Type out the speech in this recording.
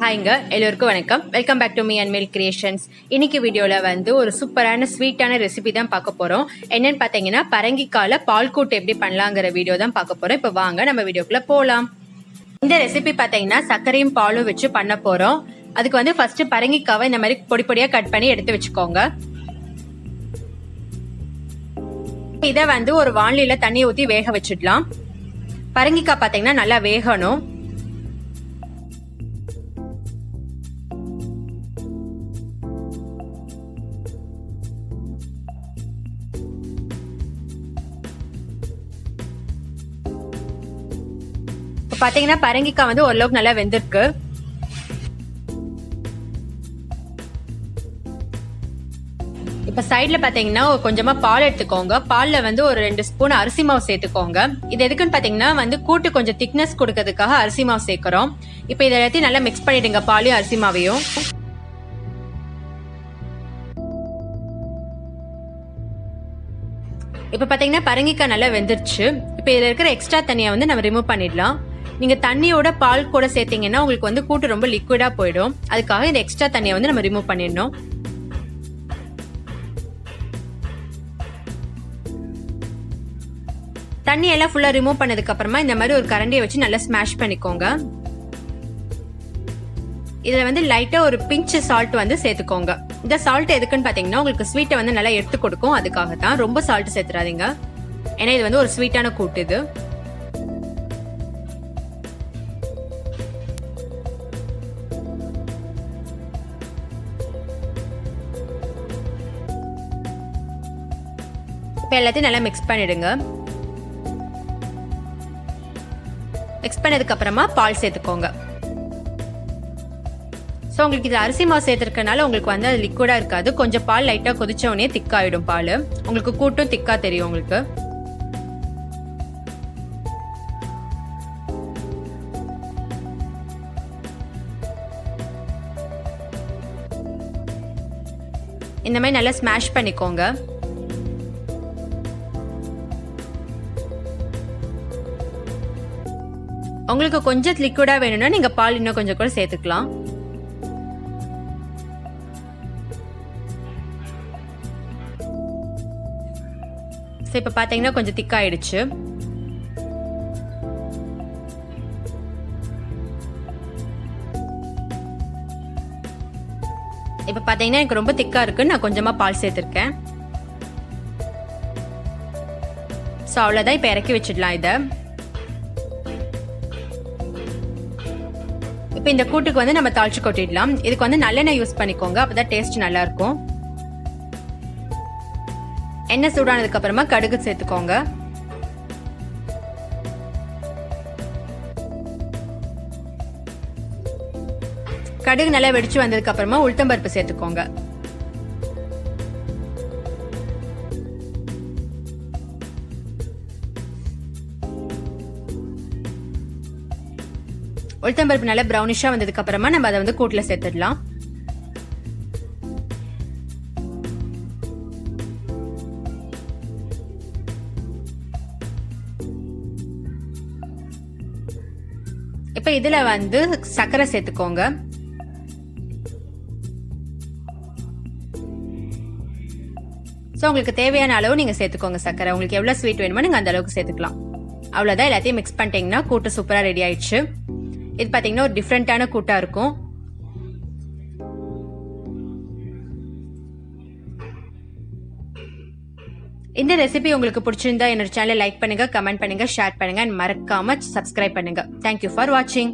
ஹாய்ங்க, எல்லோருக்கும் வணக்கம். Welcome back to me and milk creations. இன்னைக்கு வீடியோல வந்து ஒரு சூப்பரான ஸ்வீட்டான ரெசிபி தான் பார்க்க போறோம். என்னன்னு பாத்தீங்கன்னா பரங்கிக்கால பால் கூட்டு எப்படி பண்ணலாங்கிற வீடியோ தான் பார்க்க போறோம். இப்ப வாங்க நம்ம வீடியோக்குள்ள போலாம். இந்த ரெசிபி பாத்தீங்கன்னா சர்க்கரையும் பாலும் வச்சு பண்ண போறோம். அதுக்கு வந்து ஃபர்ஸ்ட் பரங்கிக்காவை இந்த மாதிரி பொடி பொடியா கட் பண்ணி எடுத்து வச்சுக்கோங்க. இதை வந்து ஒரு வாணலியில தண்ணி ஊத்தி வேக வச்சிடலாம். பரங்கிக்காய் பாத்தீங்கன்னா நல்லா வேகணும். பாத்தீங்கன்னா பரங்கிக்காய் வந்து ஓரளவுக்கு நல்லா வெந்திருக்கு. இப்ப சைட்ல பாத்தீங்கன்னா கொஞ்சமா பால் எடுத்துக்கோங்க. பால்ல வந்து ஒரு 2 ஸ்பூன் அரிசி மாவு சேர்த்துக்கோங்க. இது எதுக்குன்னு பாத்தீங்கன்னா வந்து கூட்டு கொஞ்சம் திக்னஸ் கொடுக்கறதுக்காக அரிசி மாவு சேர்க்கிறோம். இப்ப இதை எல்லாத்தையும் நல்லா மிக்ஸ் பண்ணிடுங்க, பாலையும் அரிசி மாவையும். இப்ப பாத்தீங்கன்னா பரங்கிக்காய் நல்லா வெந்துருச்சு. இப்ப இதுல இருக்கிற எக்ஸ்ட்ரா தண்ணியை வந்து நம்ம ரிமூவ் பண்ணிடலாம். நீங்க தண்ணியோட பால் கூட சேர்த்தீங்கன்னா உங்களுக்கு வந்து கூட்டு ரொம்ப லிக்விடா போயிடும். அதுக்காக இந்த எக்ஸ்ட்ரா தண்ணியை வந்து நம்ம ரிமூவ் பண்ணிடணும். தண்ணி எல்லாம் ஃபுல்லா ரிமூவ் பண்ணதுக்கு அப்புறமா இந்த மாதிரி ஒரு கரண்டியை வச்சு நல்லா ஸ்மாஷ் பண்ணிக்கோங்க. இதுல வந்து லைட்டா ஒரு பிஞ்ச் சால்ட் வந்து சேர்த்துக்கோங்க. இந்த சால்ட் எதுக்குன்னு பாத்தீங்கன்னா உங்களுக்கு ஸ்வீட்டை வந்து நல்லா எடுத்து கொடுக்கும். அதுக்காக தான். ரொம்ப சால்ட் சேர்த்துறாதீங்க, ஏன்னா இது வந்து ஒரு ஸ்வீட்டான கூட்டு. இது இப்ப எல்லாத்தையும் நல்லா மிக்ஸ் பண்ணிடுங்க. மிக்ஸ் பண்ணதுக்கு அப்புறமா பால் சேர்த்துக்கோங்க. ஸோ உங்களுக்கு இது அரிசி மாவு சேர்த்துருக்கனால உங்களுக்கு வந்து அது லிக்விடா இருக்காது. கொஞ்சம் பால் லைட்டா கொதிச்ச உடனே திக்காயிடும். பால் உங்களுக்கு கூட்டும் திக்கா தெரியும். உங்களுக்கு இந்த மாதிரி நல்லா ஸ்மாஷ் பண்ணிக்கோங்க. உங்களுக்கு கொஞ்சம் லிக்விடா வேணும்னா நீங்க பால் இன்னும் கொஞ்சம் கூட சேர்த்துக்கலாம். இப்ப பாத்தீங்கன்னா கொஞ்சம் திக்காயிடுச்சு. இப்ப பாத்தீங்கன்னா எனக்கு ரொம்ப திக்கா இருக்கு. நான் கொஞ்சமா பால் சேர்த்திருக்கேன். சோ அவ்வளவுதான். இப்ப இறக்கி வச்சிடலாம். இத இப்ப இந்த கூட்டுக்கு வந்து நம்ம தாளிச்சு கொட்டிடலாம். இதுக்கு வந்து நல்லெண்ணெய் யூஸ் பண்ணிக்கோங்க, அப்பதான் டேஸ்ட் நல்லா இருக்கும். எண்ணெய் சூடானதுக்கு அப்புறமா கடுகு சேர்த்துக்கோங்க. கடுகு நல்லா வெடிச்சு வந்ததுக்கு அப்புறமா உளுத்தம்பருப்பு சேர்த்துக்கோங்க. உளுத்தம்பருப்பு நல்லா பிரவுனிஷா வந்ததுக்கு அப்புறமா நம்ம அதை வந்து கூட்டுல சேர்த்துடலாம். இப்ப இதுல வந்து சர்க்கரை சேர்த்துக்கோங்க. சோ உங்களுக்கு தேவையான அளவு நீங்க சேர்த்துக்கோங்க சர்க்கரை. உங்களுக்கு எவ்வளவு ஸ்வீட் வேணுமோ நீங்க அந்த அளவுக்கு சேர்த்துக்கலாம். அவ்வளவுதான். எல்லாத்தையும் மிக்ஸ் பண்ணிட்டீங்கன்னா கூட்டு சூப்பரா ரெடி ஆயிடுச்சு. இது பாத்தீங்கன்னா ஒரு டிஃப்ரெண்டான கூட்டா இருக்கும். இந்த ரெசிபி உங்களுக்கு பிடிச்சிருந்தா என்னோட சேனலை லைக் பண்ணுங்க, கமெண்ட் பண்ணுங்க, ஷேர் பண்ணுங்க, மறக்காம சப்ஸ்கிரைப் பண்ணுங்க. தேங்க்யூ ஃபார் வாட்சிங்.